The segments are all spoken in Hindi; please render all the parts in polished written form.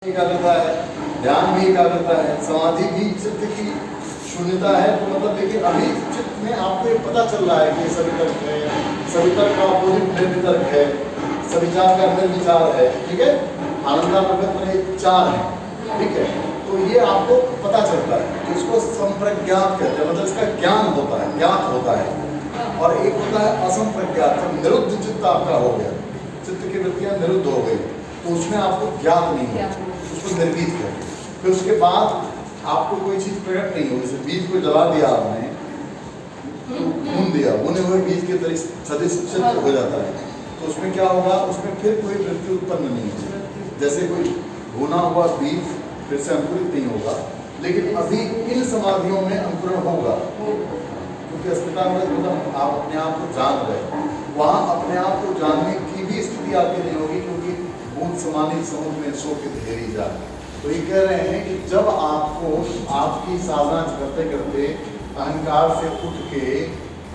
एकाग्रता है, ध्यान भी एकाग्रता है, समाधि भी चित्त की शून्यता है। तो मतलब देखिए अभी चित्त में आपको ये पता चल रहा है कि सवितर्क है, सवितर्क का अपोजिट निर्वितर्क है, सविचार का निर्विचार है, ठीक है, आनंदानुभव में चार है, ठीक है। तो ये आपको पता चलता है, तो इसको संप्रज्ञात कहते हैं, मतलब इसका ज्ञान होता है, ज्ञात होता है। और एक होता है असंप्रज्ञात, जब निरुद्ध चित्त आपका हो गया, चित्त की वृत्तियां निरुद्ध हो गई, तो उसमें आपको ज्ञात नहीं है, उसको निर्वीत है। फिर उसके बाद आपको कोई चीज प्रकट नहीं हो, जैसे बीज को जला दिया आपने, भून दिया, भुने हुए बीज के तरह सदिश चित्त हो जाता है, तो उसमें क्या होगा, उसमें फिर कोई वृत्ति उत्पन्न नहीं होगी। जैसे कोई भुना हुआ बीज फिर से अंकुरित नहीं होगा, लेकिन अभी इन समाधियों में अंकुरण होगा, क्योंकि अस्मिता में मतलब आप अपने आप को जान रहे, वहाँ अपने आप को जानने की भी स्थिति आपकी नहीं होगी, क्योंकि बूंद समानी समुद्र में सो के धेरी जा। तो ये कह रहे हैं कि जब आपको आपकी साधना करते करते अहंकार से उठ के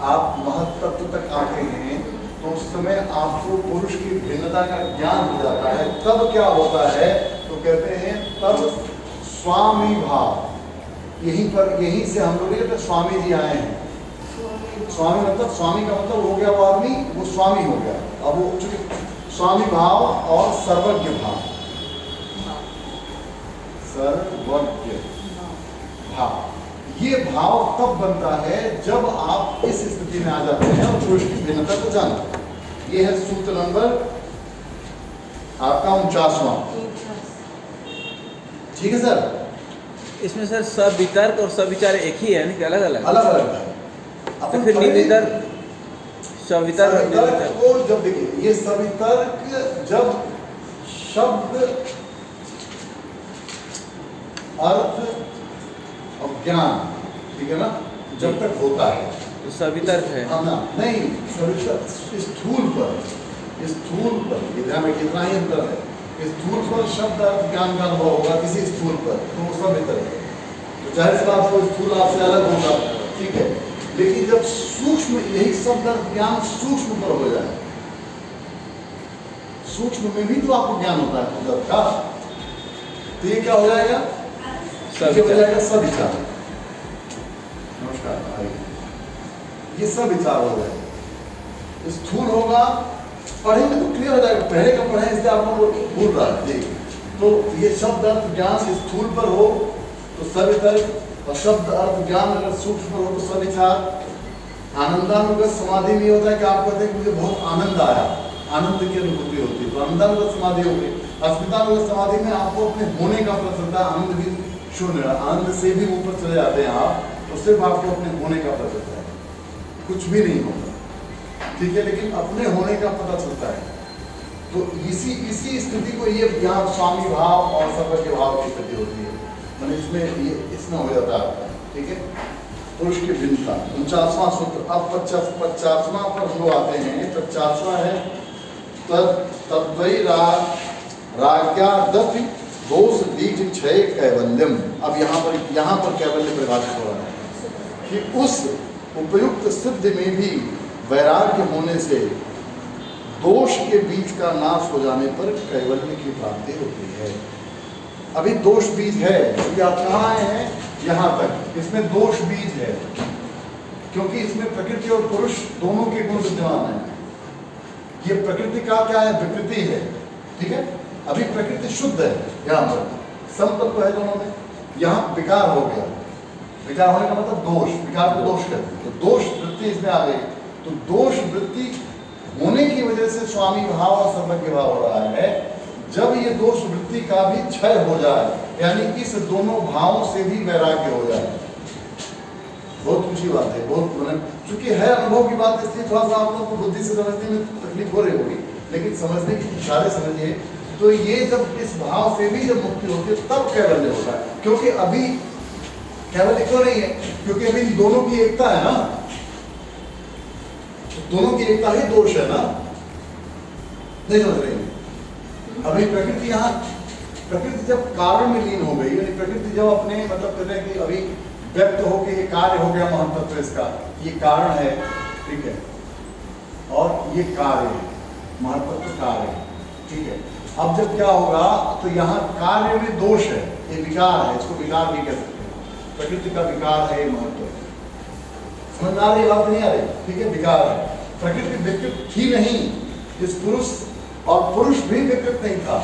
आप महत्तत्व तक आते हैं, तो उस समय आपको पुरुष की भिन्नता का ज्ञान हो जाता है। तब क्या होता है, तो कहते हैं तब स्वामी भाव, यहीं से हम लोग कहते स्वामी जी आए हैं। स्वामी मतलब, स्वामी का मतलब हो गया वो आदमी, वो स्वामी हो गया। अब वो चूंकि स्वामी भाव और सर्वज्ञ भाव, सर्वज्ञ भाव, ये भाव तब बनता है जब आप इस स्थिति में आ जाते हैं और पुरुष की भिन्नता को जानते हैं। ये है सूत्र नंबर आपका 49वां, ठीक है सर। इसमें सर सवितर्क और सविचार एक ही है, नहीं अलग अलग? अलग अलग है। तो फिर निर्वितर्क, सवितर्क को जब देखिए, ये सवितर्क जब शब्द अर्थ और ज्ञान, ठीक है ना, जब तक होता है तो सवितर्क है। हाँ ना, नहीं सवितर्क स्थूल पर ये ध्यान में कितना ही अंतर है। स्थूल पर शब्द अर्थ ज्ञान का अनुभव होगा किसी स्थूल पर, तो वो सवितर्क है। तो जाहिर सी बात, वो स्थूल आपसे अलग होगा, ठीक है। लेकिन जब सूक्ष्म, यही शब्द अर्थ ज्ञान सूक्ष्म पर हो जाए, सूक्ष्म में भी तो आपको ज्ञान होता है कुदरत का, तो ये क्या हो जाएगा, सविचार। नमस्कार, ये सविचार हो जाएगा। स्थूल होगा, पढ़ेंगे तो क्लियर हो जाएगा, पहले का पढ़े इसलिए आप लोग भूल रहा है, ठीक। तो ये शब्द अर्थ ज्ञान स्थूल पर हो तो सवितर्क, और शब्द अर्थ ज्ञान अगर सूक्ष्म हो तो सविचार। आनंदानुगत समाधि में होता है कि आप कहते हैं कि मुझे बहुत आनंद आया, आनंद की अनुभूति होती है, तो आनंदानुगत समाधि हो गई। अस्मितानुगत समाधि में आपको अपने होने का पता चलता है, आनंद भी शून्य, आनंद से भी ऊपर चले जाते हैं आप, तो सिर्फ आपको अपने होने का पता चलता है, कुछ भी नहीं होता, ठीक है, लेकिन अपने होने का पता चलता है। तो इसी स्थिति को ये यहाँ स्वामी भाव और सर्वज्ञ भाव की स्थिति होती है, मैंने इसमें ये इसमें हो जाता है, ठीक है। पुरुष की भिन्नता 49वां सूत्र। अब 50वां पर हम लोग आते हैं। 50वां है तद्वै राज्ञादपि दोष बीज क्षय कैवल्यम। अब यहाँ पर कैवल्य परिभाषित हो रहा है कि उस उपयुक्त सिद्ध में भी वैराग्य होने से दोष के बीज का नाश हो जाने पर कैवल्य की प्राप्ति होती है। अभी दोष बीज है, क्योंकि आप कहाँ आए हैं, यहाँ तक, इसमें दोष बीज है, क्योंकि इसमें प्रकृति और पुरुष दोनों के गुण विद्यमान हैं। ये प्रकृति का क्या है, विकृति है, ठीक है। अभी प्रकृति शुद्ध है, यहाँ पर समतत्व है दोनों में, यहाँ विकार हो गया। विकार होने का मतलब दोष, विकार को दोष कहते हैं, तो दोष वृत्ति इसमें आ गई। तो दोष वृत्ति होने की वजह से स्वामी भाव और सर्वज्ञ भाव हो रहा है। जब ये दोष वृत्ति का भी क्षय हो जाए, यानी इस दोनों भावों से भी वैराग्य हो जाए, बहुत ऊंची बात है, बहुत मैंने चूंकि है अनुभव की बात, इसलिए थोड़ा सा आप लोगों को बुद्धि से समझने में तकलीफ हो रही होगी, लेकिन समझने की इशारे समझिए। तो ये जब इस भाव से भी जब मुक्ति होती है तब कैवल्य होता है। क्योंकि अभी कैवल्य क्यों नहीं है, क्योंकि अभी इन दोनों की एकता है ना, दोनों की एकता ही दोष है ना, नहीं समझ रहे। अभी प्रकृति यहाँ, प्रकृति जब कारण में लीन हो गई, यानी प्रकृति जब अपने मतलब कहते हैं कि अभी व्यक्त होकर ये कार्य हो गया महत्त्व इसका, ये कारण है, ठीक है, और ये कार्य है, महत्त्व कार्य है, ठीक है। अब जब क्या होगा तो यहाँ कार्य में दोष है, ये विकार है, इसको विकार भी कह सकते हैं, प्रकृति का विकार है ये महत्व। समझ आ रही बात नहीं आ रही? ठीक है, विकार है। प्रकृति विकृत थी नहीं इस पुरुष, और पुरुष भी विकृत नहीं था,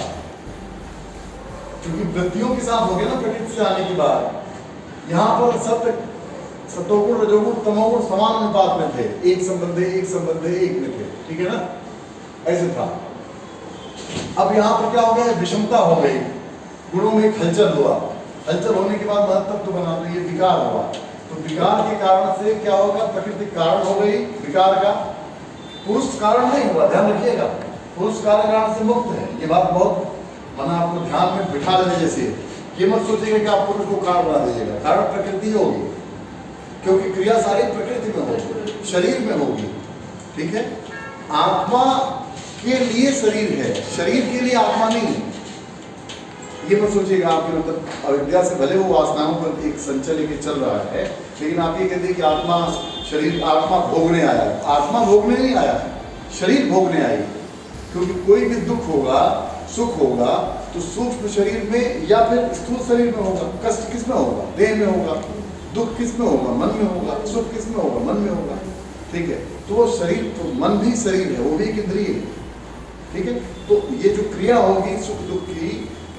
क्योंकि वृत्तियों के साथ हो गया ना प्रकृति से आने के बाद। यहाँ पर सतोगुण रजोगुण तमोगुण समान अनुपात में थे, एक संबंध एक में थे, ठीक है ना, ऐसे था। अब यहाँ पर क्या हो गया, विषमता हो गई, गुणों में एक हलचल हुआ, हलचल होने के बाद महत्व बना, तो ये विकार हुआ। तो विकार के कारण से क्या होगा, प्रकृति कारण हो गई विकार का, पुरुष कारण नहीं हुआ, ध्यान रखिएगा, पुरुष कारण से मुक्त है। ये बात बहुत मना आपको ध्यान में बिठा देने जैसे, ये मत सोचिएगा कि आप पुरुष को कारण बना दीजिएगा, कारण प्रकृति होगी, क्योंकि क्रिया सारी प्रकृति में होगी, शरीर में होगी, ठीक है। आत्मा के लिए शरीर है, शरीर के लिए आत्मा नहीं है। ये मत सोचिएगा आपके मतलब अविद्या से भले वो वासनाओं पर एक संचय लेके चल रहा है, लेकिन आप ये कहते हैं कि आत्मा शरीर, आत्मा भोगने आया, आत्मा भोगने नहीं आया, शरीर भोगने आई। क्योंकि कोई भी दुख होगा, सुख होगा, तो सूक्ष्म शरीर में या फिर स्थूल शरीर में होगा। कष्ट किस में होगा, देह में होगा, दुख किस में होगा, मन में होगा, सुख किस में होगा, मन में होगा, ठीक है। तो वो शरीर, तो मन भी शरीर है, वो भी एक इंद्रिय है, ठीक है। तो ये जो क्रिया होगी सुख दुख की,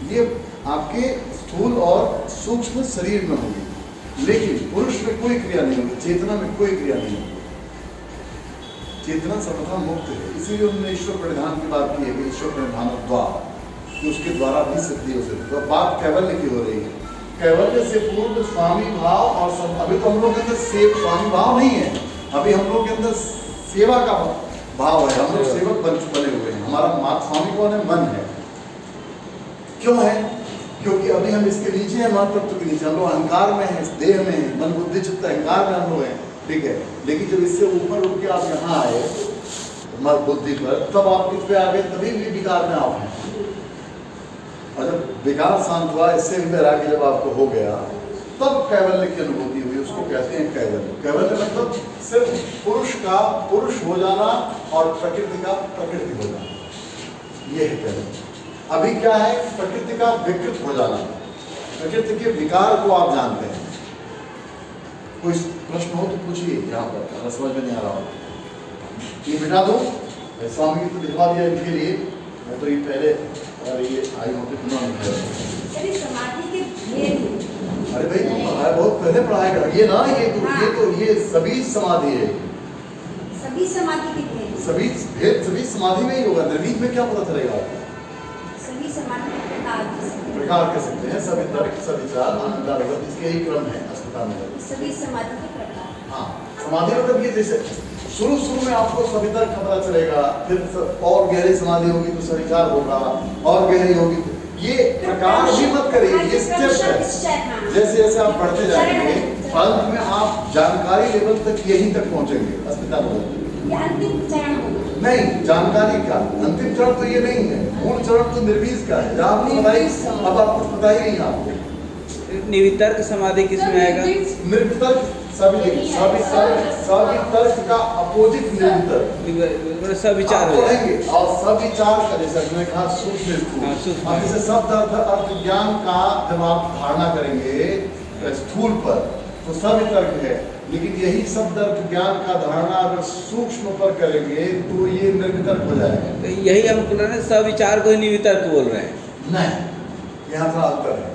ये आपके स्थूल और सूक्ष्म शरीर में होगी, लेकिन पुरुष में कोई क्रिया नहीं होगी, चेतना में कोई क्रिया नहीं होगी। चेतना सर्वथा मुक्त है, इसीलिए उन्होंने ईश्वर परिधान की बात की है कि ईश्वर परिधान द्वार, कि उसके द्वारा भी सिद्धि हो सकती है। बात कैवल्य की हो रही है, कैवल्य से पूर्व स्वामी भाव, और सब अभी तो हम लोग के अंदर स्वामी भाव नहीं है, अभी हम लोग के अंदर सेवा का भाव है, हम लोग सेवक बने हुए हैं। हमारा स्वामी कौन है, मन है। क्यों है, क्योंकि अभी हम इसके नीचे हैं, महातत्व के नीचे, हम लोग अहंकार में हैं, देह में हैं, मन बुद्धि चित्त अहंकार में हम लोग हैं, ठीक है। लेकिन जब इससे ऊपर उठ के आप यहाँ आए मन बुद्धि पर, तब आप किस पे आ गए, तभी भी विकार में आप हैं। और जब विकार शांत हुआ, इससे भी वैराग्य जब आपको हो गया, तब कैवल्य की अनुभूति हुई, उसको कहते हैं कैवल्य। कैवल्य मतलब सिर्फ पुरुष का पुरुष हो जाना और प्रकृति का प्रकृति हो जाना, ये है कैवल्य। अभी क्या है, प्रकृति का विकृत हो जाना, प्रकृति के विकार को आप जानते हैं। कोई प्रश्न हो तो पूछिए यहाँ पर, अगर समझ में नहीं आ रहा हो। ये बिठा दो, स्वामी जी तो दिखवा दिया इनके लिए, मैं तो ये पहले और ये आई हूँ कि समाधि के भेद, अरे भाई तुम बहुत पहले पढ़ाया कर, ये ना ये सभी समाधि है, सभी समाधि के भेद, सभी भेद सभी समाधि में ही होगा। निर्वीज में क्या पता चलेगा आपको, सभी समाधि के प्रकार कह सकते हैं, सभी तर्क सविचार आनंद, इसके ही क्रम है अस्पताल में, सभी समाधि के प्रकार। हाँ, समाधि मतलब ये जैसे शुरू में आपको सभी तर्क का पता चलेगा, फिर और गहरी समाधि होगी तो सविचार होगा, और गहरी होगी तो ये प्रकार भी मत करिए, ये स्टेप है। जैसे जैसे आप बढ़ते जाएंगे, अंत में आप जानकारी लेवल तक यहीं तक पहुंचेंगे, अस्पताल में अंतिम चरण होगा। नहीं, जानकारी का अंतिम चरण तो ये नहीं है, मूल चरण तो निर्वीज का है, जहाँ आपको बताइए, अब आप कुछ बताइए नहीं आपको। निर्वितर्क समाधि किसमें आएगा? निर्वितर्क सवितर्क का अपोजिट निर्वितर्क, सविचार हो जाएगा। और सविचार का, जैसा मैंने कहा, सूक्ष्म स्थूल। अब जैसे शब्द अर्थ ज्ञान का जब आप धारणा करेंगे स्थूल पर तो सवितर्क है, लेकिन यही शब्द अर्थ ज्ञान का धारणा अगर सूक्ष्म पर करेंगे तो ये निर्वितर्क हो जाएगा। तो यही हम बोल रहे हैं, सविचार को ही निर्वितर्क बोल रहे हैं। नहीं, यहाँ का अंतर है,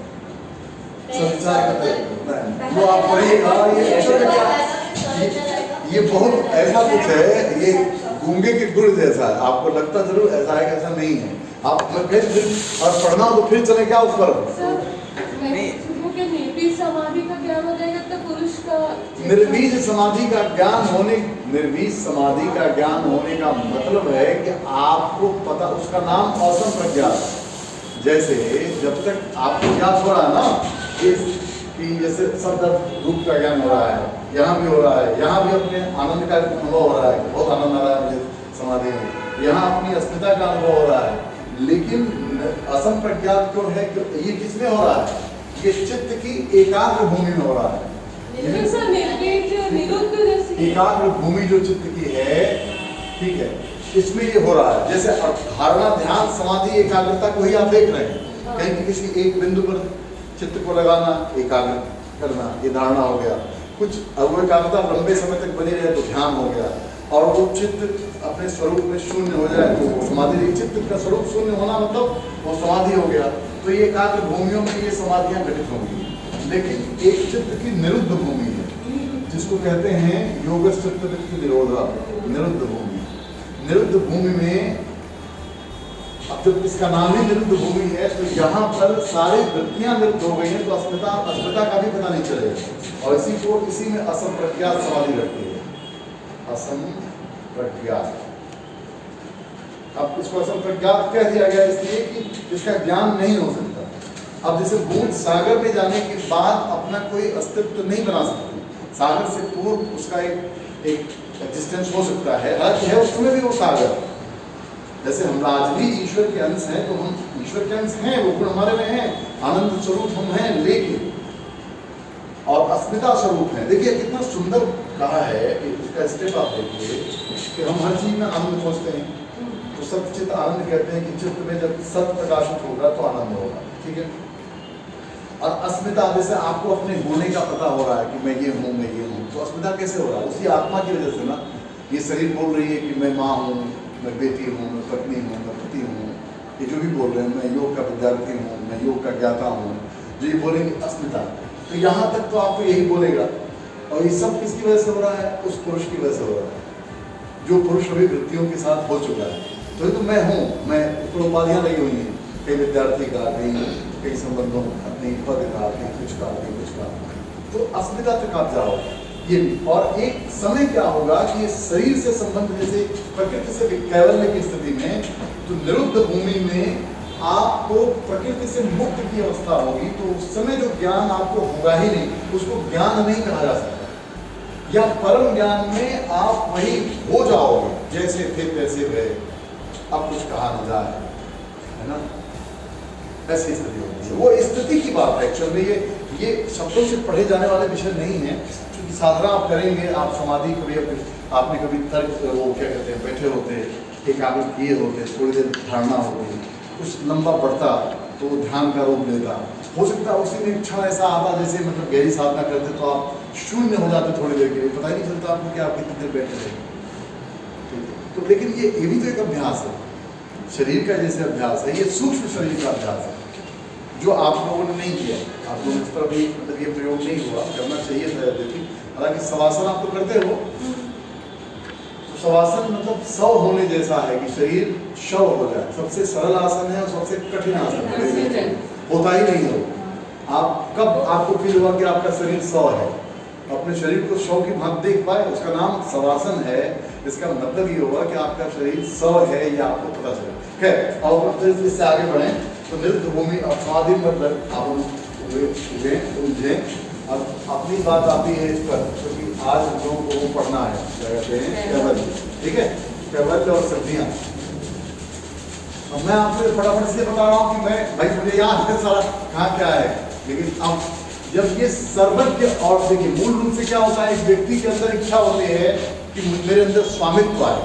सविचार का नहीं, वो आप पढ़िएगा, ये बहुत ऐसा कुछ है, ये गूंगे के गुड़ जैसा है, आपको लगता जरूर ऐसा है कि ऐसा नहीं है। आप फिर और पढ़ना तो फिर चले क्या ऊपर, निर्वीज समाधि का ज्ञान हो जाएगा तो पुरुष का निर्वीज समाधि का ज्ञान होने, निर्वीज समाधि का ज्ञान होने का मतलब है कि आपको पता, उसका नाम औसम प्रज्ञात। जैसे जब तक आपको ज्ञात हो रहा है ना कि जैसे शब्द रूप का ज्ञान हो रहा है, यहाँ भी हो रहा है, यहाँ भी अपने आनंद का अनुभव हो रहा है, बहुत आनंद आ रहा है मुझे समाधि में, यहाँ अपनी अस्मिता का अनुभव हो रहा है, लेकिन असम प्रज्ञात क्यों है, कि ये किसमें हो रहा है, ये चित्त की एकाग्र भूमि में हो रहा है। एकाग्र भूमि जो चित्त की है, ठीक है, इसमें ये हो रहा है। जैसे धारणा, ध्यान, समाधि, एकाग्रता को ही आप देख रहे हैं। कहीं किसी एक बिंदु पर चित्त को लगाना, एकाग्र करना, ये धारणा हो गया। कुछ वो एकाग्रता लंबे समय तक बनी रहे तो ध्यान हो गया, और वो चित्त अपने स्वरूप में शून्य हो जाए तो वो समाधि। चित्त का स्वरूप शून्य होना मतलब वो समाधि हो गया। तो ये एकाग्र भूमियों में ये समाधियां घटित होंगी। लेकिन एक चित्त की निरुद्ध भूमि है, जिसको कहते हैं योगश्चित्त वृत्ति निरोधा, निरुद्ध भूमि। निरुद्ध भूमि में, अब जब इसका नाम ही निरुद्ध भूमि है तो यहाँ पर सारी वृत्तियां निरुद्ध हो गई हैं, तो अस्मिता का भी पता नहीं चलेगा। और इसी में असंप्रज्ञात समाधि रहती है, असंप्रज्ञात। अब इसको असंप्रज्ञात कह दिया गया इसलिए कि इसका ज्ञान नहीं हो सकता। अब जैसे बूंद सागर में जाने के बाद अपना कोई अस्तित्व नहीं बना सकती, सागर से पूर्व उसका एक एग्जिस्टेंस हो सकता है, हालांकि है उसमें भी वो सागर। जैसे हम आज भी ईश्वर के अंश हैं, तो हम ईश्वर के अंश हैं, वो गुण हमारे में हैं, आनंद स्वरूप हम हैं, लेकिन और अस्मिता स्वरूप है। देखिए कितना सुंदर कहा है कि इसका स्टेप आप देखिए कि हम हर चीज में आनंद खोजते हैं, तो सत्चित आनंद कहते हैं कि चित्त में जब सत्य प्रकाशित होगा तो आनंद होगा, ठीक है। और अस्मिता, जैसे आपको अपने होने का पता हो रहा है कि मैं ये हूँ, मैं ये हूँ, तो अस्मिता कैसे हो रहा है? उसी आत्मा की वजह से ना। ये शरीर बोल रही है कि मैं माँ हूँ, मैं बेटी हूँ, मैं पत्नी हूँ, मैं पति हूँ, ये जो भी बोल रहे हैं, मैं योग का विद्यार्थी हूँ, मैं योग का ज्ञाता हूँ, जो ये बोलेंगे अस्मिता, तो यहाँ तक तो आपको यही बोलेगा। और ये सब किसकी वजह से हो रहा है? उस पुरुष की वजह से हो रहा है, जो पुरुष अभी वृत्तियों के साथ हो चुका है। तो मैं हूँ, मैं ऊपर उपाधियाँ लगी हुई हैं, कई विद्यार्थी का, कई संबंधों का, कहीं पद का, कहीं कुछ का, कहीं कुछ का, तो अस्मिता तक आप जाओ ये भी। और एक समय क्या होगा कि शरीर से संबंध, जैसे प्रकृति से कैवल्य की स्थिति में, तो निरुद्ध भूमि में आपको प्रकृति से मुक्त की अवस्था होगी, तो उस समय जो ज्ञान आपको होगा ही नहीं, उसको ज्ञान नहीं कहा जा सकता। या परम ज्ञान में आप वही हो जाओगे, जैसे थे तैसे रहे, अब कुछ कहा न जाए, है ना, ऐसी स्थिति होती है। वो स्थिति की बात है एक्चुअल में। ये शब्दों से पढ़े जाने वाले विषय नहीं है, क्योंकि साधना आप करेंगे, आप समाधि कभी आपने कभी तर्क, वो क्या कहते हैं, बैठे होते, एकाग्र किए होते, थोड़ी देर धारणा होती, कुछ लंबा बढ़ता तो ध्यान का रूप लेता। हो सकता है उसी में क्षण ऐसा आता, जैसे मतलब गहरी साधना करते तो आप शून्य हो जाते थोड़ी देर के लिए, पता ही नहीं चलता आपको कि आप कितनी देर बैठे रहे। तो लेकिन ये भी तो एक अभ्यास है, शरीर का जैसे अभ्यास है, ये सूक्ष्म शरीर का अभ्यास है, जो आप लोगों ने नहीं किया। आप लोगों पर भी मतलब ये प्रयोग नहीं हुआ, करना चाहिए था यद्यपि। हालांकि शवासन आप तो करते हो, तो शवासन मतलब शव होने जैसा है कि शरीर शव हो जाए। सबसे सरल आसन है और सबसे कठिन आसन है, होता ही नहीं हो। आप कब आपको फील हुआ कि आपका शरीर शव है? अपने शरीर को शव की भांति देख पाए, उसका नाम शवासन है। इसका मतलब ये होगा कि आपका शरीर शव है, ये आपको पता चले। खैर, और इससे आगे बढ़े तो निरुद्ध भूमि और समाधि मतलब आप उलझे। अब अपनी बात आती है इस पर, क्योंकि आज हम लोगों को वो पढ़ना है, क्या कहते हैं, कैवल्य, ठीक है, कैवल्य और सिद्धियाँ। अब मैं आपको फटाफट से बता रहा हूँ कि मैं भाई मुझे याद है सारा कहाँ क्या है, लेकिन अब जब ये सर्वज्ञ, और देखिए मूल रूप से क्या होता है, एक व्यक्ति के अंदर इच्छा होती है कि मेरे अंदर स्वामित्व आए,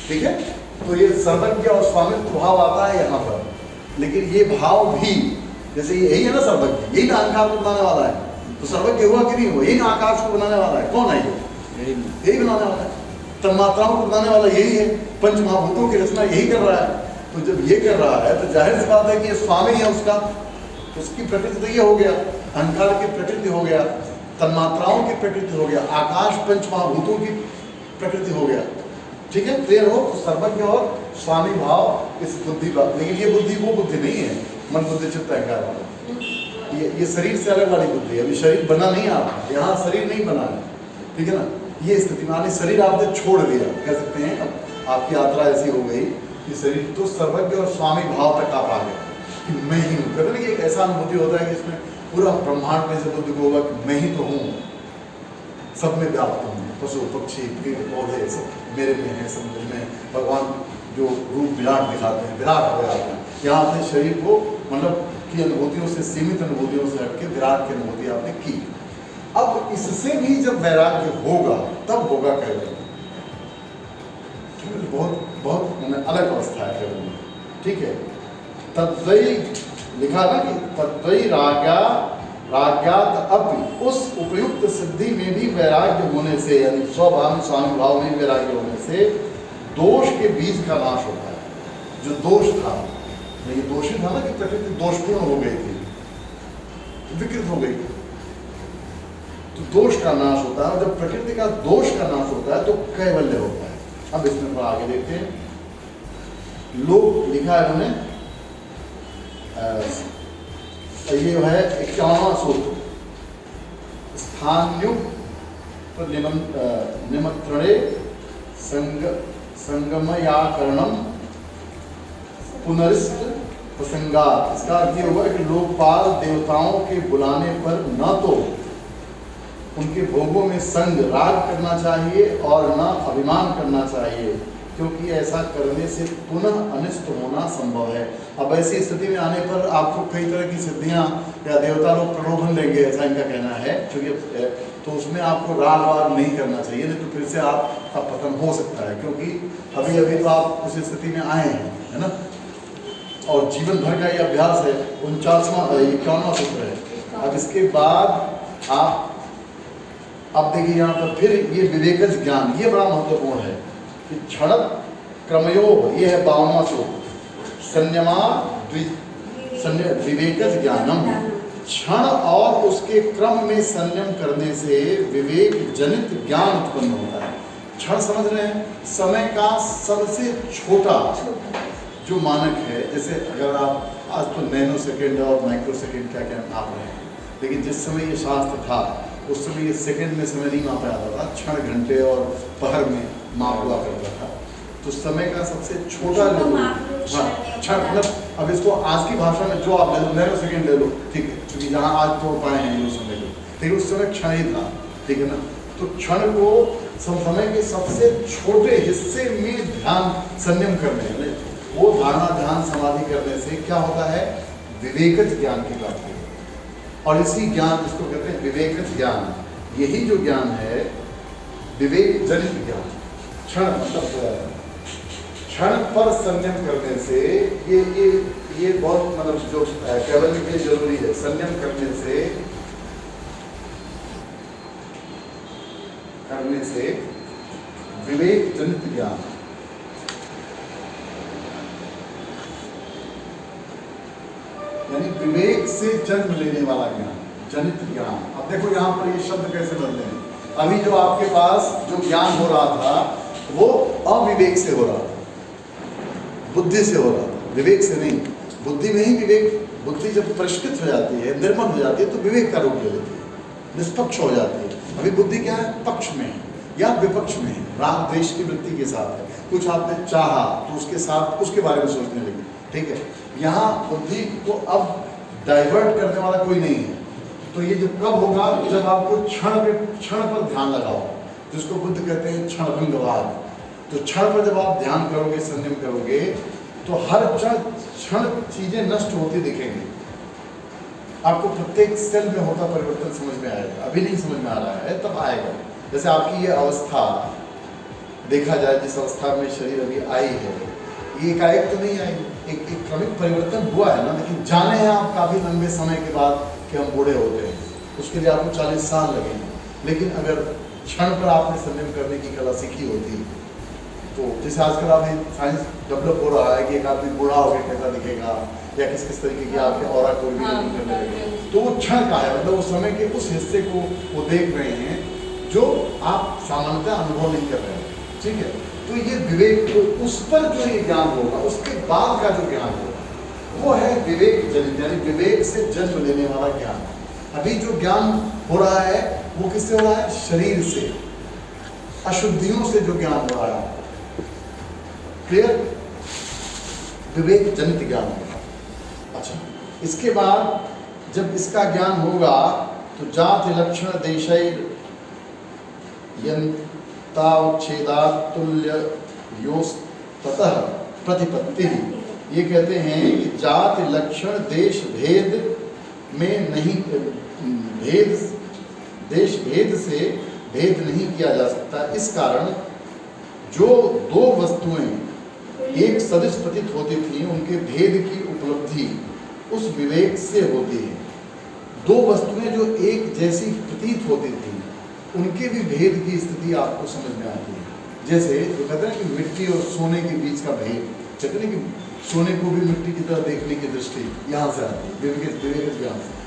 ठीक है, तो ये सर्वज्ञ और स्वामित्व भाव आता है यहाँ पर। लेकिन ये भाव भी, जैसे यही है ना सर्वज्ञ, यही ना अहंकार को बनाने वाला है, तो सर्वज्ञ हुआ कि नहीं हुआ, यही ना आकाश को बनाने वाला है। कौन है ये? यही बनाने वाला है। तन्मात्राओं को बनाने वाला यही है, पंच महाभूतों की रचना यही कर रहा है। तो जब ये कर रहा है तो जाहिर सी बात है कि ये स्वामी है उसका, उसकी प्रकृति तो ये हो गया, अहंकार की प्रकृति हो गया, तन्मात्राओं की प्रकृति हो गया, आकाश पंच महाभूतों की प्रकृति हो गया, ठीक है, क्लियर हो। तो सर्वज्ञ और स्वामी भाव इस बुद्धि का, लेकिन ये बुद्धि वो बुद्धि नहीं है मन बुद्धि चित्त अहंकार वाला, ये शरीर से अलग वाली बुद्धि है। अभी शरीर बना नहीं, आप यहाँ शरीर नहीं बना है, ठीक है ना। ये स्थिति में शरीर आपने छोड़ दिया, कह सकते हैं, अब आपकी यात्रा ऐसी हो गई कि शरीर तो सर्वज्ञ और स्वामी भाव तक आप आ गए कि मैं ही हूँ। कहते ना कि एक ऐसा अनुभूति होता है कि इसमें पूरा ब्रह्मांड में से बुद्धि को होगा कि मैं ही तो हूँ, सब में व्याप्त हूँ, पशु पक्षी पेड़ पौधे सब मेरे में है, सब में भगवान जो रूप विराट दिखाते हैं, विराट हो जाते हैं। यहाँ अपने शरीर को मतलब की अनुभूतियों से, सीमित अनुभूतियों से हटके विराट की अनुभूति आपने की। अब इससे भी जब वैराग्य होगा तब होगा कैवल्य। केवल बहुत बहुत अलग अवस्था है केवल में, ठीक है। तद्वयी लिखा ना कि तद्वयी राज्ञात अपि, उस उपयुक्त सिद्धि में भी वैराग्य होने से, यानी स्वभाव स्वामी भाव में वैराग्य होने से दोष के बीज का नाश होता है। जो दोष था, ये दोषी था ना कि प्रकृति दोषपूर्ण हो गई थी, विकृत हो गई, तो दोष का नाश होता है। और जब प्रकृति का दोष का नाश होता है तो कैवल्य होता है। अब इसमें थोड़ा आगे देखते हैं। लोक लिखा है उन्होंने, ये है 51वां सूत्र, स्थान्युक्त निमंत्रणे संगमयाकरणम पुनरिष्ट प्रसंगात। इसका अर्थ ये होगा कि लोकपाल देवताओं के बुलाने पर न तो उनके भोगों में संग राग करना चाहिए और न अभिमान करना चाहिए, क्योंकि ऐसा करने से पुनः अनिष्ट होना संभव है। अब ऐसी स्थिति में आने पर आपको कई तरह की सिद्धियां या देवता लोग प्रलोभन देंगे, ऐसा इनका कहना है, क्योंकि तो उसमें आपको राग वाग नहीं करना चाहिए, नहीं तो फिर से आपका पतन हो सकता है, क्योंकि अभी अभी तो आप उस स्थिति में आए हैं, है ना। और जीवन भर का ये अभ्यास है। 51वां सूत्र है। अब इसके बाद आप अब देखिए यहाँ पर फिर ये विवेकज ज्ञान, ये बड़ा महत्वपूर्ण है कि क्षण क्रमयोग, ये है 52वां सूत्र, संयमा विवेकज ज्ञानम, क्षण और उसके क्रम में संयम करने से विवेक जनित ज्ञान उत्पन्न होता है। क्षण समझ रहे हैं, समय का सबसे छोटा जो मानक है। जैसे अगर आप आज तो नैनो सेकेंड और माइक्रो सेकेंड क्या क्या नाप रहे हैं, लेकिन जिस समय ये शास्त्र था उस समय ये सेकेंड में समय नहीं मापा जाता था, क्षण घंटे और पहर में माप हुआ करता था। तो समय का सबसे छोटा जो क्षण, मतलब अब इसको आज की भाषा में जो आप ले लो, नैनो सेकेंड ले लो, ठीक है, क्योंकि यहाँ आज तो पाए हैं उस समय को, लेकिन उस समय क्षण ही था, ठीक है ना। तो क्षण को समय के सबसे छोटे हिस्से में ध्यान संयम करने, वो धारणा ध्यान समाधि करने से क्या होता है, विवेकज ज्ञान की प्राप्ति। और इसी ज्ञान जिसको कहते हैं विवेकज ज्ञान, यही जो ज्ञान है विवेक जनित ज्ञान। क्षण मतलब क्षण पर संयम करने से ये बहुत मतलब जो कैवल्य के लिए जरूरी है। संयम करने से विवेक जनित ज्ञान, यानी विवेक से जन्म लेने वाला ज्ञान, जनित ज्ञान। अब देखो यहाँ पर ये शब्द कैसे बदले हैं। अभी जो आपके पास जो ज्ञान हो रहा था वो अविवेक से हो रहा था, बुद्धि से हो रहा था, विवेक से नहीं। बुद्धि में ही विवेक, बुद्धि जब परिष्कृत हो जाती है, निर्मल हो जाती है, तो विवेक का रूप ले लेती है, निष्पक्ष हो जाती है। अभी बुद्धि क्या है, पक्ष में है या विपक्ष में है, राग द्वेष की वृत्ति के साथ है। कुछ आपने चाहा तो उसके साथ उसके बारे में सोचने लगे, ठीक है। यहाँ बुद्धि को अब डाइवर्ट करने वाला कोई नहीं है। तो ये जो कब होगा, जब आपको क्षण पर ध्यान लगाओ, जिसको बुद्ध कहते हैं क्षणभंगवाद। तो क्षण पर जब आप ध्यान करोगे, संयम करोगे, तो हर क्षण चीजें नष्ट होती दिखेंगी। आपको प्रत्येक सेल में होता परिवर्तन समझ में आएगा। अभी नहीं समझ में आ रहा है, तब आएगा। जैसे आपकी ये अवस्था देखा जाए, जिस अवस्था में शरीर अभी आई है, ये एकाएक तो नहीं आई, एक क्रमिक परिवर्तन हुआ है ना। लेकिन जाने हैं आप काफ़ी लंबे समय के बाद कि हम बूढ़े होते हैं, उसके लिए आपको 40 साल लगेंगे। लेकिन अगर क्षण पर आपने संयम करने की कला सीखी होती, तो जैसे आजकल आप साइंस डेवलप हो रहा है कि एक आदमी बूढ़ा होकर कैसा दिखेगा, या किस तरीके की आपके ऑरा को रिवील करने लगे, तो वो क्षण का है, मतलब उस समय के उस हिस्से को वो देख रहे हैं जो आप सामान्यतः अनुभव नहीं कर रहे हैं, ठीक है। तो ये विवेक, तो उस पर जो ये ज्ञान होगा, उसके बाद का जो ज्ञान होगा, वो है विवेक जनित, यानी विवेक से जन्म लेने वाला ज्ञान। अभी जो ज्ञान हो रहा है वो किससे हो रहा है, शरीर से, अशुद्धियों से जो ज्ञान हो रहा है, क्लियर, विवेक जनित ज्ञान होगा। अच्छा, इसके बाद जब इसका ज्ञान होगा तो जाति लक्षण देशैर यंतावच्छेदातुल्य योस्ततः प्रतिपत्ति। ये कहते हैं कि जाति लक्षण देश भेद में नहीं, देश भेद से भेद नहीं किया जा सकता। इस कारण जो दो वस्तुएं एक सदिश प्रतीत होती थी, उनके भेद की उपलब्धि उस विवेक से होती है। दो वस्तुएं जो एक जैसी प्रतीत होती थी, उनके भी भेद की स्थिति आपको समझ में आती है। जैसे जो कहते हैं कि मिट्टी और सोने के बीच का भेद, कहते हैं कि सोने को भी मिट्टी की तरह देखने की दृष्टि यहाँ से आती है, विवेक ज्ञान से।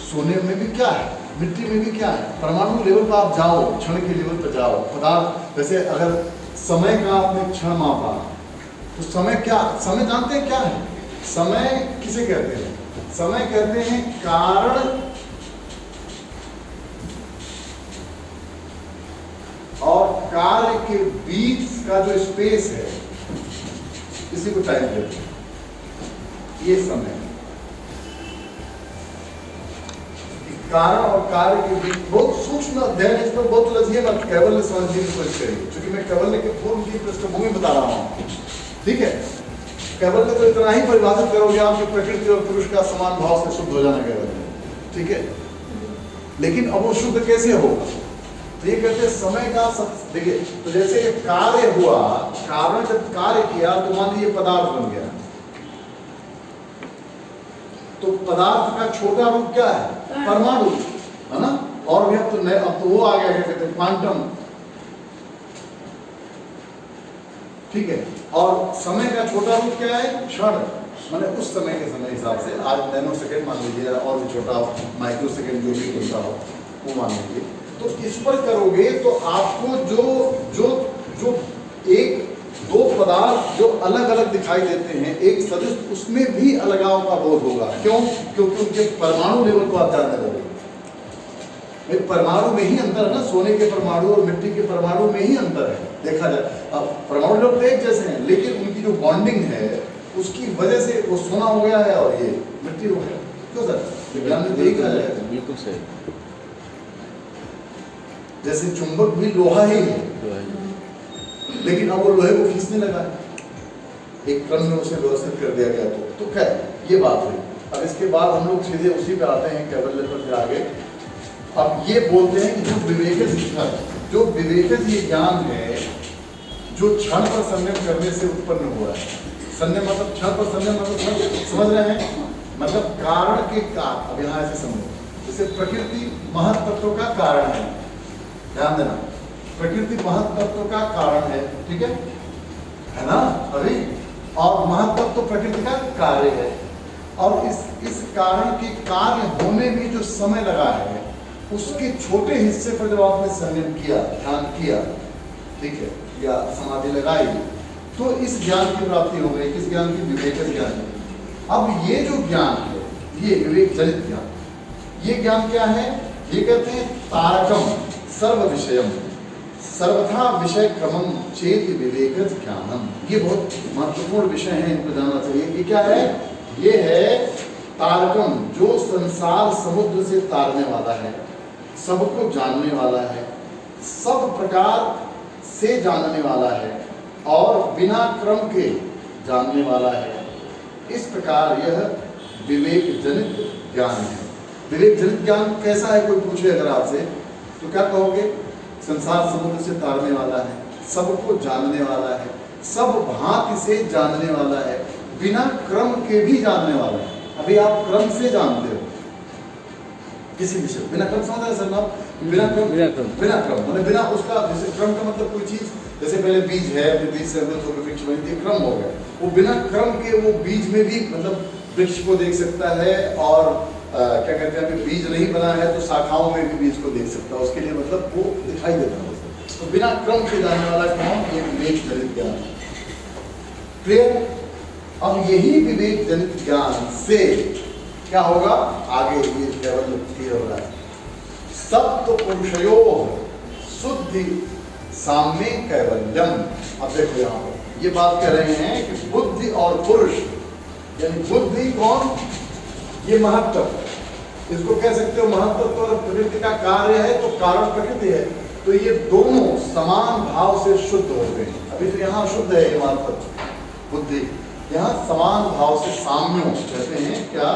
सोने में भी क्या है, मिट्टी में भी क्या है, परमाणु लेवल पर आप जाओ, क्षण के लेवल पर जाओ, पदार्थ। वैसे अगर समय का आपने क्षण मापा तो समय क्या, समय जानते हैं क्या है? समय किसे कहते हैं? समय कहते हैं कारण और कार्य के बीच का जो स्पेस है, इसी को टाइम कहते हैं। ये समय कारण और कार्य के बीच बहुत सूक्ष्म अध्ययन है, इसमें बहुत उलझिए मत, केवल ने समझने की कोशिश करिए, क्योंकि मैं केवल के पूर्व की पृष्ठभूमि बता रहा हूँ। ठीक है, केवल ने तो इतना ही परिभाषित करोगे आप कि प्रकृति और पुरुष का समान भाव से शुद्ध हो जाना केवल है। ठीक है, लेकिन अब वो शुद्ध कैसे होगा? तो ये कहते हैं समय का देखिए, तो जैसे ये कार्य हुआ, कारण जब कार्य किया तो मान लीजिए पदार्थ बन गया, तो पदार्थ का छोटा रूप क्या है? परमाणु, है ना? और भी अब तो वो आ गया, क्या कहते हैं, क्वांटम। ठीक है, और समय का छोटा रूप क्या है? क्षण, माने उस समय के समय हिसाब से। आज नैनो सेकेंड मान लीजिए, और भी छोटा माइक्रो सेकेंड जो भी होता हो वो मान लीजिए। तो इस पर करोगे तो आपको जो जो जो एक दो पदार्थ जो अलग अलग दिखाई देते हैं एक सदिश, उसमें भी अलगाव का बोध होगा। क्यों? क्योंकि उनके परमाणु लेवल को आप जानने लगोगे। परमाणु में ही अंतर है ना, सोने के परमाणु और मिट्टी के परमाणु में ही अंतर है, देखा जाए। अब परमाणु लोग तो एक जैसे हैं, लेकिन उनकी जो बॉन्डिंग है उसकी वजह से वो सोना हो गया है और ये मिट्टी हो गया। क्यों सर? विज्ञान में देखा जाए बिल्कुल सही। जैसे चुंबक भी लोहा ही है, लेकिन अब वो लोहे को खींचने लगा है, एक क्रम में उसे व्यवस्थित कर दिया गया। तो खैर ये बात हुई। अब इसके बाद हम लोग सीधे उसी पे आते हैं, कैवल्य पर फिर आगे। अब ये बोलते हैं कि जो विवेक शिक्षा, जो विवेक ये ज्ञान है जो क्षण पर संयम करने से उत्पन्न हुआ है। संयम मतलब क्षण पर संयम मतलब समझ रहे हैं, मतलब कारण के कारण। अब यहाँ ऐसे समझो, जैसे प्रकृति महत तत्व का कारण है, ध्यान देना, प्रकृति महत तत्व का कारण है, ठीक है ना अभी, और महत तत्व प्रकृति का कार्य है। और इस कारण के कार्य होने में जो समय लगा है, उसके छोटे हिस्से पर जब आपने संयम किया, ध्यान किया, ठीक है, या समाधि लगाई, तो इस ज्ञान की प्राप्ति हो गई। किस ज्ञान की? विवेक ज्ञान। अब ये जो ज्ञान है, ये विवेक जनित ज्ञान, ये ज्ञान क्या है? ये कहते हैं तारकम सर्व विषयम सर्वथा विषय क्रमम चेत विवेक ज्ञानम। ये बहुत महत्वपूर्ण विषय है, इनको जानना चाहिए। ये क्या है? ये है तारकम, जो संसार समुद्र से तारने वाला है, सबको जानने वाला है, सब प्रकार से जानने वाला है, और बिना क्रम के जानने वाला है। इस प्रकार यह विवेक जनित ज्ञान है। विवेक जनित ज्ञान कैसा है? कोई पूछे अगर आपसे तो क्या कहोगे? संसार समुद्र से तारने वाला है, सबको जानने वाला है, सब भांति से जानने वाला है, बिना क्रम के भी जानने वाला है। अभी आप क्रम से जानते हो किसी विषय, बिना क्रम समझ रहे सर ना? बिना क्रम मतलब बिना उसका, जैसे क्रम का मतलब कोई चीज, जैसे पहले बीज है, बीज से वृक्ष बनी, क्रम हो गया। वो बिना क्रम के वो बीज में भी मतलब वृक्ष को देख सकता है, और क्या कहते हैं, अभी बीज नहीं बना है तो शाखाओं में भी बीज को देख सकता है, उसके लिए मतलब वो दिखाई देता है। तो बिना क्रम के जानने वाला कौन? ये विवेक जनित ज्ञान। क्लियर? अब यही विवेक जनित ज्ञान से क्या होगा आगे? ये केवल क्लियर हो रहा है। सप्त पुरुषयो शुद्धि साम्य कैवल्यम। अब देखो यहाँ पर ये बात कह रहे हैं कि बुद्धि और पुरुष, यानी बुद्धि कौन? ये महत्व, इसको कह सकते हो महत्व। और प्रकृति का कार्य है तो कारण प्रकृति है, तो ये दोनों समान भाव से शुद्ध होते हैं। अभी तो यहाँ शुद्ध है ये महत्व बुद्धि, यहाँ समान भाव से साम्य कहते हैं। क्या?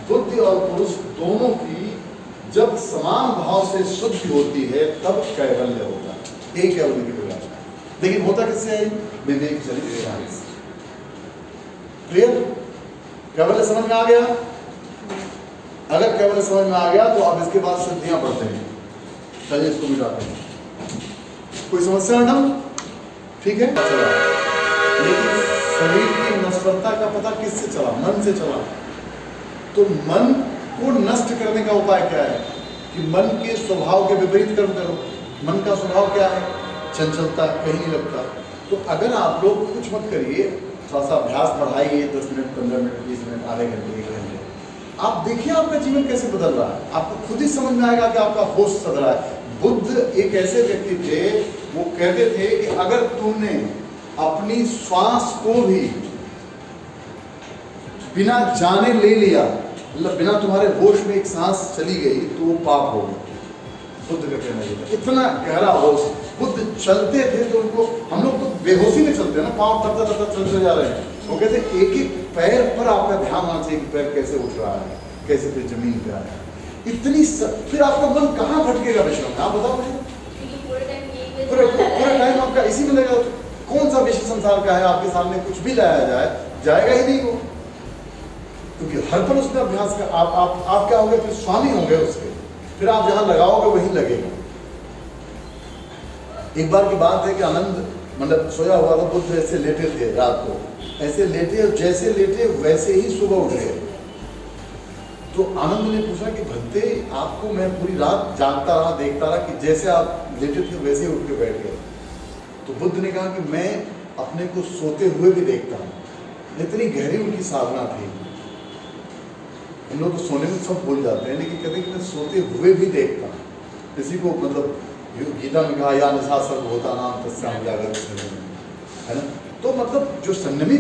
बुद्धि और पुरुष दोनों की जब समान भाव से शुद्धि होती है तब कैवल्य होता है। एक कैवल्य की परिभाषा। लेकिन होता किससे है? विवेक चलित वेदांत। क्लियर? कैवल्य समझ में आ गया? अगर कैवल्य समझ में आ गया तो आप इसके बाद सिद्धियां पढ़ते हैं। चलिए इसको मिटाते हैं। कोई समस्या मैडम? ठीक है, चला। लेकिन शरीर की नश्वरता का पता किससे चला? मन से चला। तो मन को नष्ट करने का उपाय क्या है? कि मन के स्वभाव के विपरीत कर्म करो। मन का स्वभाव क्या है? चंचलता, कहीं नहीं लगता। तो अगर आप लोग कुछ मत करिए, थोड़ा सा अभ्यास बढ़ाइए, 10 मिनट, 15 मिनट, 20 मिनट, आधे घंटे, 1 घंटे, आप देखिए आपका जीवन कैसे बदल रहा है। आपको खुद ही समझ में आएगा कि आपका होश सद रहा है। बुद्ध एक ऐसे व्यक्ति थे, वो कहते थे कि अगर तुमने अपनी श्वास को भी बिना जाने ले लिया, मतलब बिना तुम्हारे होश में एक सांस चली गई, तो वो पाप होगा। बुद्ध का कहना ये था। इतना गहरा होश। बुद्ध चलते थे तो उनको, हम लोग तो बेहोशी में चलते हैं ना, पाँव तरता तरता चलते जा रहे हैं। वो कहते एक एक पैर पर आपका ध्यान आना चाहिए कि पैर कैसे उठ रहा है, कैसे फिर जमीन पे आ रहा है। फिर आपका मन कहाँ भटकेगा विषय में? आप बताओ मुझे। पूरा टाइम आपका इसी में लगेगा। कौन सा विषय संसार का है आपके सामने कुछ भी लाया जाए, जाएगा ही नहीं वो, क्योंकि हर पल उसमें अभ्यास का आप क्या होंगे? फिर स्वामी होंगे उसके। फिर आप जहां लगाओगे वहीं लगेगा। एक बार की बात है कि आनंद मतलब सोया हुआ था, बुद्ध ऐसे लेटे थे रात को, ऐसे लेटे और जैसे लेटे वैसे ही सुबह उठ गए। तो आनंद ने पूछा कि भक्ते, आपको मैं पूरी रात जागता रहा, देखता रहा कि जैसे आप लेटे थे वैसे ही उठ के बैठ गए। तो बुद्ध ने कहा कि मैं अपने को सोते हुए भी देखता हूँ। इतनी गहरी उनकी साधना थी। हम लोग तो सोने में सब भूल जाते हैं, लेकिन कहते हैं कि मैं सोते हुए भी देखता हूँ। इसी को मतलब गीता में कहा, या निशा सर्वभूता नाम तस्याम जागृत, है ना। तो मतलब जो संयमी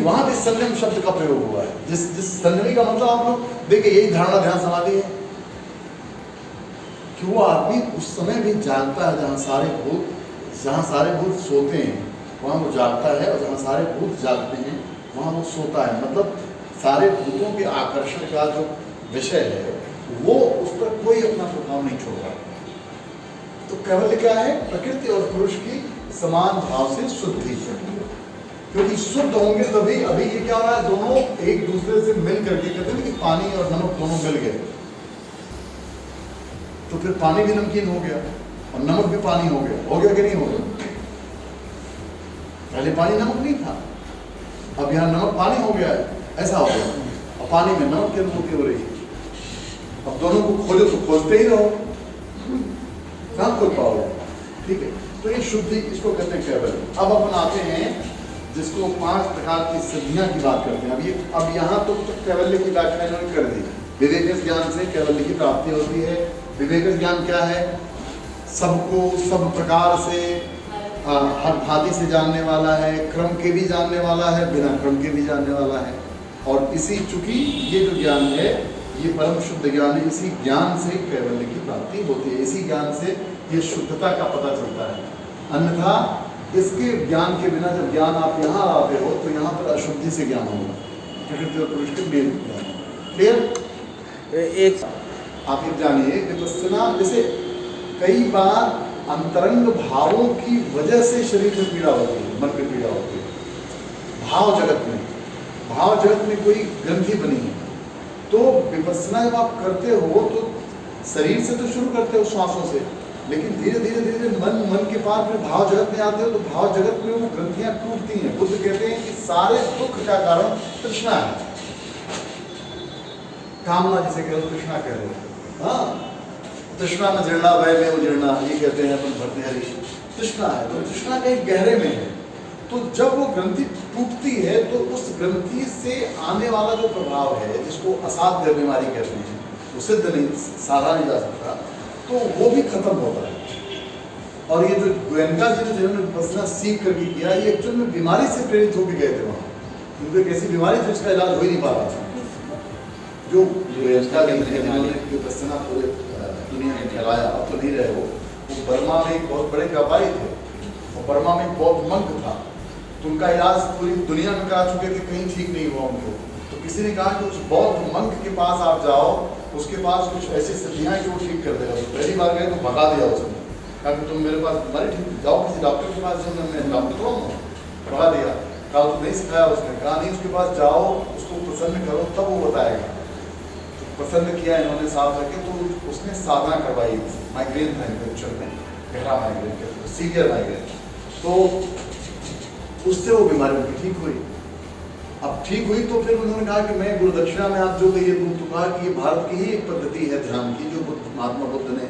वहां भी संयम शब्द का प्रयोग हुआ है। जिस संयमी का मतलब आप लोग देखिए, यही धारणा ध्यान समाधि है कि वो आदमी उस समय भी जागता है जहाँ सारे भूत सोते हैं वहाँ वो जागता है, और जहाँ सारे भूत जागते हैं वहाँ वो सोता है। मतलब सारे भूतों के आकर्षण का जो विषय है वो उस पर कोई अपना प्रभाव नहीं छोड़ रहा। तो कैवल्य क्या है? प्रकृति और पुरुष की समान भाव से शुद्धि, क्योंकि शुद्ध होंगे तभी। अभी ये क्या हो रहा है? दोनों एक दूसरे से मिल करके, कहते हैं कि पानी और नमक दोनों मिल गए, तो फिर पानी भी नमकीन हो गया और नमक भी पानी हो गया कि नहीं हो गया? पहले पानी नमक नहीं था, अब यहाँ नमक पानी हो गया है, ऐसा हो गया। और पानी में नमक की अनुभूति हो रही है। अब दोनों को खोजो तो खोजते ही रहो, कहाँ खोज पाओगे? ठीक है, तो ये शुद्धि, इसको कहते हैं कैवल्य। अब अपन आते हैं जिसको 5 प्रकार की सिद्धियां की बात करते हैं। अब यहाँ तो कैवल्य की व्याख्या इन्होंने कर दी। विवेक ज्ञान से कैवल्य की प्राप्ति होती है। विवेक ज्ञान क्या है? सबको सब प्रकार से हर भांति से जानने वाला है, क्रम के भी जानने वाला है, बिना क्रम के भी जानने वाला है। और इसी, चूंकि ये जो ज्ञान है ये परम शुद्ध ज्ञान है, इसी ज्ञान से कैवल्य की प्राप्ति होती है। इसी ज्ञान से ये शुद्धता का पता चलता है। अन्यथा इसके ज्ञान के बिना जब ज्ञान आप यहाँ आते हो तो यहाँ पर अशुद्धि से ज्ञान होगा, प्रकृति और पुरुष के मेल ज्ञान। क्लियर? एक आप ये जानिए विपस्सना, जैसे कई बार अंतरंग भावों की वजह से शरीर में पीड़ा होती है, मन में पीड़ा होती है। भाव जगत में कोई ग्रंथि बनी है, तो विपस्सना जब आप करते हो तो शरीर से तो शुरू करते हो श्वासों से, लेकिन धीरे धीरे मन के पार फिर भाव जगत में आते हो, तो भाव जगत में वो ग्रंथियां टूटती हैं। बुद्ध कहते हैं कि सारे दुख का कारण तृष्णा है, कामना जिसे कह रहे तृष्णा कह रहे हो। हाँ, तृष्णा में जीर्णा वय में उजीर्णा, ये कहते हैं अपन भर्तृहरि। तृष्णा है तो तृष्णा कहीं गहरे में है। तो जब वो ग्रंथि टूटती है तो उस ग्रंथि से आने वाला जो प्रभाव है, जिसको असाध्य बीमारी कहते हैं, वो सिद्ध नहीं, साधा नहीं जा सकता, तो वो भी खत्म होता है। और ये जो गोयनका जी ने जिन्होंने विपस्सना सीख करके किया, ये एक्चुअल में बीमारी से प्रेरित होकर गए थे वहाँ, क्योंकि एक ऐसी बीमारी थी जिसका इलाज हो ही नहीं पा रहा था। जो गोयनका जी ने जिन्होंने विपस्सना पूरे दुनिया में फैलाया, अब तो नहीं रहे वो बर्मा में एक बहुत बड़े व्यापारी थे, और बर्मा में एक बहुत मंक था, तो उनका इलाज पूरी दुनिया में करा चुके थे, कहीं ठीक नहीं हुआ उनको। तो किसी ने कहा कि उस बौद्ध मंक के पास आप जाओ, उसके पास कुछ ऐसी स्थितियाँ जो ठीक कर देगा। तो पहली बार गए तो भगा दिया उसने, कहा कि तुम मेरे पास बीमारी ठीक, जाओ किसी डॉक्टर के पास, मैं डॉक्टर तो हूँ, पढ़ा दिया, कल तो नहीं सिखाया उसने, कहा नहीं उसके पास जाओ उसको प्रसन्न करो तब वो बताएगा। तो प्रसन्न किया इन्होंने साथ रखे, तो उसने साधना करवाई, माइग्रेन था इनके उच्चर में, गहरा माइग्रेन, सीवियर माइग्रेन, तो उससे वो बीमारी उनकी ठीक हुई। अब ठीक हुई तो फिर उन्होंने कहा कि मैं गुरुदक्षिणा में आप जो कहिए दूँ, तो कहा कि ये भारत की ही एक पद्धति है ध्यान की, जो महात्मा बुद्ध ने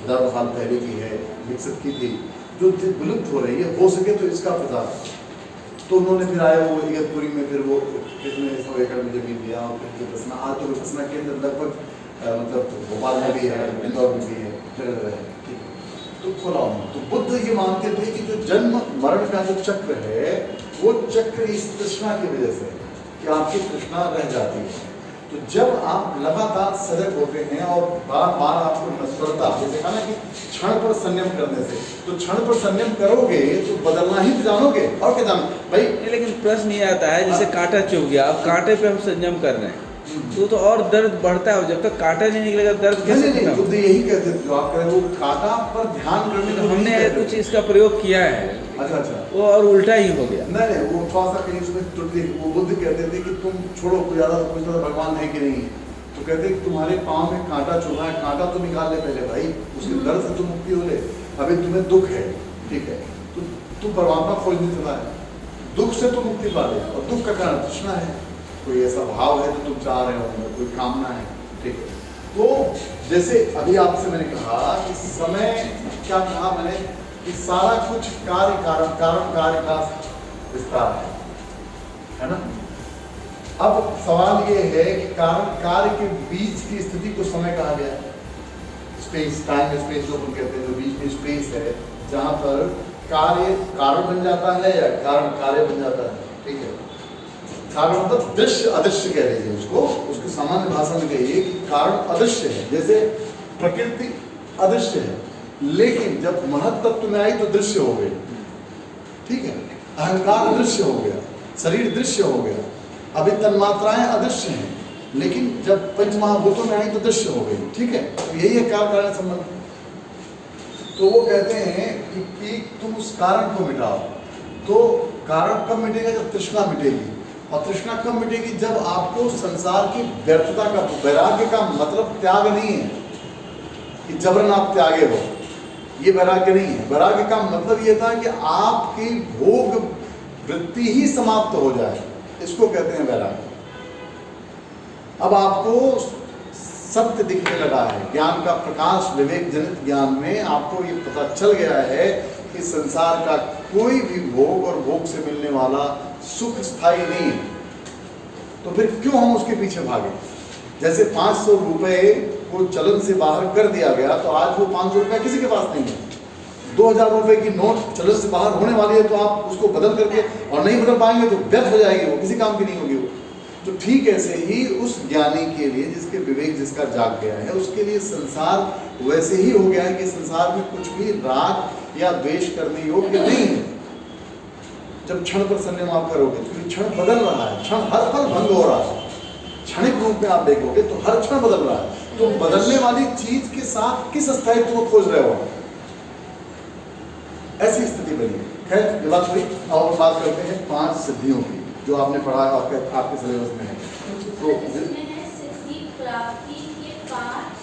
हजारों साल पहले की है, विकसित की थी, जो विलुप्त हो रही है, हो सके तो इसका प्रचार। तो उन्होंने फिर आया वो इगतपुरी में, फिर वो कितने 100 एकड़ में जमीन दिया, और फिर विपसना, आज तो विपसना केंद्र लगभग मतलब भोपाल में भी है, इंदौर में भी है, जगह जगह है, ठीक है। तो खोला उन्होंने। तो बुद्ध ये मानते थे कि जो जन्म मरण का जो चक्र है, वो चक्र इस तृष्णा की वजह से कि आपकी तृष्णा रह जाती है। तो जब आप लगातार सजग होते हैं और बार बार आपको नस्वरता, जैसे कहा ना कि क्षण पर संयम करने से, तो क्षण पर संयम करोगे तो बदलना ही तो जानोगे, और क्या जानो भाई। लेकिन प्रश्न ये आता है, जैसे कांटा चुभ गया, अब कांटे पे हम संयम कर रहे हैं, तो और दर्द बढ़ता है, जब तक कांटा नहीं निकलेगा दर्द कैसे नहीं, खत्म? बुद्ध यही कहते थे, जो आप कह रहे हो कांटा पर ध्यान करने तो का हमने कुछ इसका प्रयोग किया है, अच्छा वो और उल्टा ही हो गया। नहीं, वो थोड़ा सा कहीं उसमें त्रुटि, वो बुद्ध कहते थे कि तुम छोड़ो, कोई ज़्यादा पूछता था भगवान है कि नहीं, तो कहते कि तुम्हारे पाँव में कांटा चुभा है, कांटा तो निकाल ले पहले भाई, उसके दर्द से तो मुक्ति हो ले। अभी तुम्हें दुख है, ठीक है, तो तू परमात्मा खोजने चला है, दुख से तो मुक्ति पा ले, और दुख का कारण तृष्णा है, कोई ऐसा भाव है जो तुम चाह रहे हो, कोई कामना है, ठीक है। तो जैसे अभी आपसे मैंने कहा कि समय, क्या कहा मैंने कि सारा कुछ कार्य कारण कार्य का विस्तार है ना। अब सवाल ये है कि कारण कार्य के बीच की स्थिति को समय कहा गया है। स्पेस, टाइम स्पेस जो हम कहते हैं, जो बीच में स्पेस है, जहाँ पर कार्य कारण बन जाता है या कारण कार्य बन जाता है, ठीक है। कारण मतलब दृश्य अदृश्य कह लीजिए उसको, उसकी सामान्य भाषा में कहिए कि कारण अदृश्य है, जैसे प्रकृति अदृश्य है, लेकिन जब महत तत्व में आई तो दृश्य हो गई, ठीक है। अहंकार दृश्य हो गया, शरीर दृश्य हो गया, अभी तन्मात्राएं अदृश्य हैं, लेकिन जब पंचमहाभूतों में आई तो दृश्य हो गई, ठीक है। तो यही है कार्य कारण संबंध। तो वो कहते हैं कि तुम उस कारण को मिटाओ, तो कारण कब मिटेगा? जब तृष्णा मिटेगी, और तृष्णा कब मिटेगी? जब आपको संसार की व्यर्थता का, वैराग्य का मतलब त्याग नहीं है कि जबरन आप त्यागे हो, ये वैराग्य नहीं है। वैराग्य का मतलब ये था कि आपकी भोग वृत्ति ही समाप्त हो जाए, इसको कहते हैं वैराग्य। अब आपको सत्य दिखने लगा है, ज्ञान का प्रकाश, विवेक जनित ज्ञान में आपको ये पता चल गया है कि संसार का कोई भी भोग और भोग से मिलने वाला सुख स्थायी नहीं है। तो फिर क्यों हम उसके पीछे भागे? जैसे 500 रुपए को चलन से बाहर कर दिया गया, तो आज वो 500 रुपये किसी के पास नहीं है। 2000 रुपये की नोट चलन से बाहर होने वाली है, तो आप उसको बदल करके, और नहीं बदल पाएंगे तो व्यर्थ हो जाएगी, वो किसी काम की नहीं होगी वो। तो ठीक ऐसे ही उस ज्ञानी के लिए, जिसके विवेक जिसका जाग गया है, उसके लिए संसार वैसे ही हो गया है कि संसार में कुछ भी राग या द्वेष करने योग्य नहीं है। जब क्षण पर संयम आप करोगे, तो क्षण बदल रहा है, क्षण हर पल भंग हो रहा है, क्षणिक रूप में आप देखोगे तो हर क्षण बदल रहा है। तो बदलने वाली चीज के साथ किस स्थायित्व को खोज रहे हो, ऐसी स्थिति बनी। खैर ये बात हुई, और बात करते हैं 5 सिद्धियों की, जो आपने पढ़ा है, आपके सिलेबस में है। तो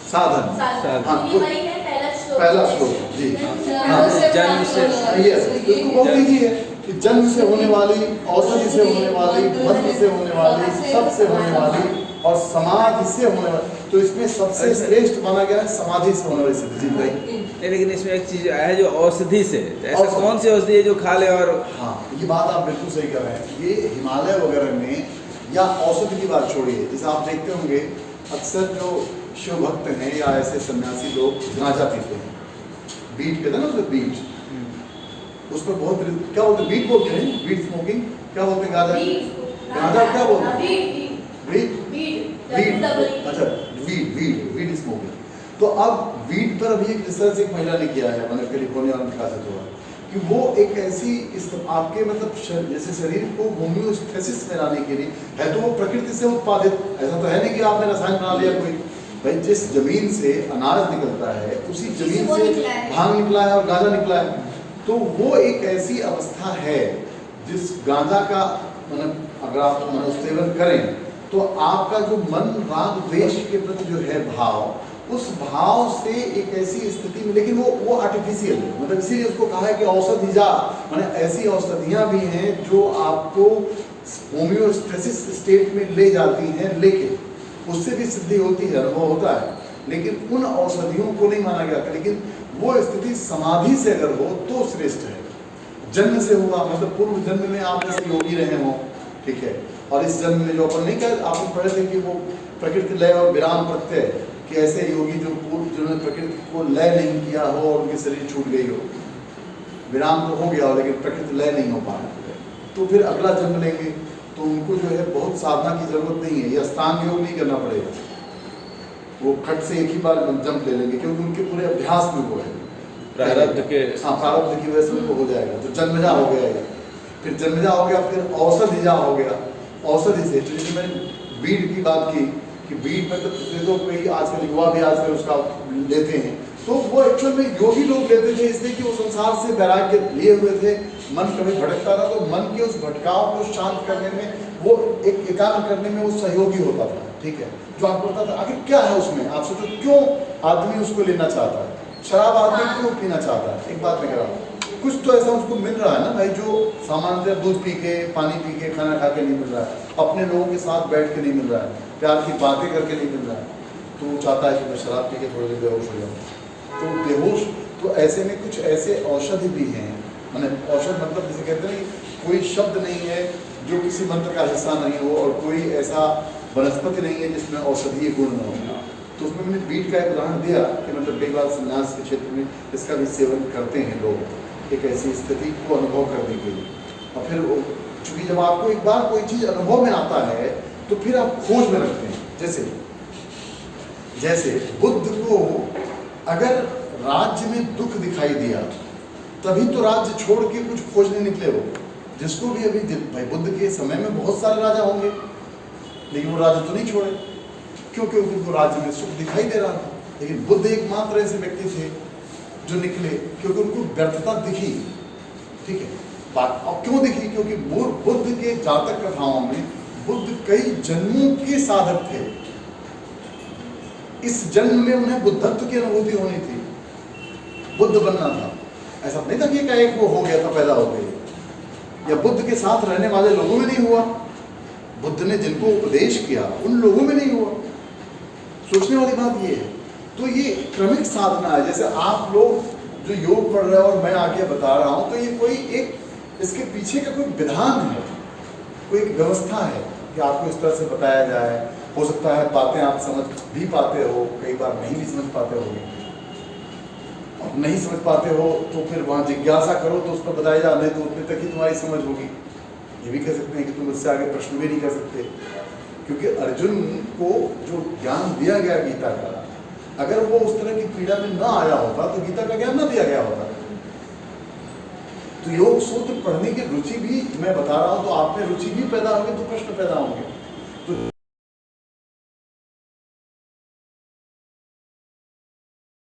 साधन, हाँ, पहला श्लोक जी, जन्म से इसको बहुत ईजी है कि जन्म से होने वाली, औषधि से होने वाली, मध्य से होने वाली, सब से होने वाली, और समाधि से होने वाली। तो इसमें सबसे श्रेष्ठ माना गया है समाधि से होने वाली सिद्धि। जी भाई, लेकिन इसमें एक चीज है जो औषधि से, ऐसा कौन सी औषधि है जो खा ले? और हाँ, ये बात आप बिल्कुल सही कर रहे हैं। ये हिमालय वगैरह में, या औषधि की बात छोड़िए, जैसे आप देखते होंगे अक्सर जो शिव भक्त हैं या ऐसे सन्यासी लोग गांजा पीते हैं, बीट कहते हैं ना उसको, बीट, उस पर बहुत क्या बोलते हैं, बीट बोलते हैं, बीट स्मोकिंग क्या बोलते हैं, गांजा क्या बोलते हैं, अच्छा वीड स्मोकिंग। तो अब वीड पर अभी एक रिसर्च एक महिला ने किया है, मतलब कैलिफोर्निया में विकसित हुआ, कि वो एक ऐसी आपके मतलब जैसे शरीर को होम्योस्टेसिस में लाने के लिए है, तो वो प्रकृति से उत्पादित, ऐसा तो है नहीं कि आपने रसायन बना लिया कोई। भाई जिस जमीन से अनाज निकलता है, उसी जमीन से भांग निकला है और गांजा निकला है। तो वो एक ऐसी अवस्था है जिस गांजा का मतलब अगर आप मतलब सेवन करें तो आपका जो मन राग द्वेष के प्रति जो है भाव, उस भाव से एक ऐसी स्थिति में, लेकिन वो आर्टिफिशियल है, मतलब इसीलिए उसको कहा है कि औषधिजा, माने ऐसी औषधियाँ भी हैं जो आपको होम्योस्टेसिस स्टेट में ले जाती हैं, लेकिन उससे भी सिद्धि होती है, अनुभव होता है, लेकिन उन औषधियों को नहीं माना गया। लेकिन वो स्थिति समाधि से अगर हो तो श्रेष्ठ है। जन्म से हुआ मतलब पूर्व जन्म में आप जैसे योगी रहे हो, ठीक है, और इस जन्म में जो अपन नहीं कह, आपने पढ़े थे कि वो प्रकृति लय और विराम प्रत्यय, कि ऐसे योगी जो पूर्व जिन्होंने प्रकृति को लय नहीं किया हो और उनकी शरीर छूट गई हो, विराम तो हो गया हो लेकिन प्रकृति लय नहीं हो पाया, तो फिर अगला जन्म लेंगे तो उनको जो है बहुत साधना की जरूरत नहीं है, ये अष्टांग योग नहीं करना पड़ेगा, वो खट से एक ही बार जंप ले लेंगे, क्योंकि उनके पूरे अभ्यास में वो है प्रारब्ध के, हाँ प्रारब्ध की वजह से उनको हो जाएगा। तो जन्मजा हो गया ये, फिर जन्मजा हो गया, फिर औषधिजा हो गया। औषधि से तो जैसे मैंने बीड की बात की कि बीड में तो कोई आजकल युवा भी आजकल उसका लेते हैं, तो वो एक्चुअल में योगी लोग लेते थे इसलिए कि वो संसार से वैराग्य लिए हुए थे, मन कभी भटकता था तो मन के उस भटकाव को शांत करने में, वो एक एकाग्र करने में वो सहयोगी होता था, ठीक है। जो आपको पता था आखिर क्या है उसमें, आप सोचो क्यों आदमी उसको लेना चाहता है, शराब आदमी क्यों पीना चाहता है, एक बात मैं कह रहा हूँ, कुछ तो ऐसा उसको मिल रहा है ना भाई, जो सामान्यतः दूध पी के, पानी पी के, खाना खा के नहीं मिल रहा है, अपने लोगों के साथ बैठ के नहीं मिल रहा है, प्यार की बातें करके नहीं मिल रहा है, तो वो चाहता है कि मैं शराब पी के थोड़ी देर बेहोश हो जाऊँ। तो बेहोश, तो ऐसे में कुछ ऐसे औषधि भी हैं, मैंने औषध मतलब जैसे कहते हैं कोई शब्द नहीं है जो किसी मंत्र का हिस्सा नहीं हो, और कोई ऐसा वनस्पति नहीं है जिसमें औषधीय गुण न हो। तो उसमें मैंने बीट का एक उदाहरण दिया कि मतलब कई बार संन्यास के क्षेत्र में इसका भी सेवन करते हैं लोग, एक ऐसी स्थिति को अनुभव करने के लिए। और फिर चूँकि जब आपको एक बार कोई चीज़ अनुभव में आता है तो फिर आप खोज में रखते हैं। जैसे बुद्ध को अगर राज्य में दुख दिखाई दिया तभी तो राज्य छोड़ के कुछ खोजने निकले हो, जिसको भी अभी भाई बुद्ध के समय में बहुत सारे राजा होंगे लेकिन वो राज्य तो नहीं छोड़े, क्योंकि उनको राज्य में सुख दिखाई दे रहा था। लेकिन बुद्ध एकमात्र ऐसे व्यक्ति थे जो निकले क्योंकि उनको व्यर्थता दिखी, ठीक है। बात अब क्यों दिखी, क्योंकि बुद्ध के जातक कथाओं में बुद्ध कई जन्मों के साधक थे, इस जन्म में उन्हें बुद्धत्व की अनुभूति होनी थी, बुद्ध बनना था। ऐसा नहीं था कि एक वो हो गया था पैदा होते ही, या बुद्ध के साथ रहने वाले लोगों में नहीं हुआ, बुद्ध ने जिनको उपदेश किया उन लोगों में नहीं हुआ। सोचने वाली बात ये है। तो ये क्रमिक साधना है, जैसे आप लोग जो योग पढ़ रहे हो और मैं आगे बता रहा हूँ, तो ये कोई एक इसके पीछे का कोई विधान है, कोई एक व्यवस्था है कि आपको इस तरह से बताया जाए। हो सकता है बातें आप समझ भी पाते हो, कई बार नहीं भी समझ पाते हो, और नहीं समझ पाते हो तो फिर वहाँ जिज्ञासा करो तो उसको बताया जाए, नहीं तो उतने तक ही तुम्हारी समझ होगी। ये भी कह सकते हैं कि तुम उससे आगे प्रश्न भी नहीं कर सकते, क्योंकि अर्जुन को जो ज्ञान दिया गया गीता का, अगर वो उस तरह की पीड़ा में ना आया होता तो गीता का ज्ञान ना दिया गया होता। तो योग सूत्र पढ़ने की रुचि भी मैं बता रहा हूँ, तो आप में रुचि भी पैदा होगी तो प्रश्न पैदा होंगे।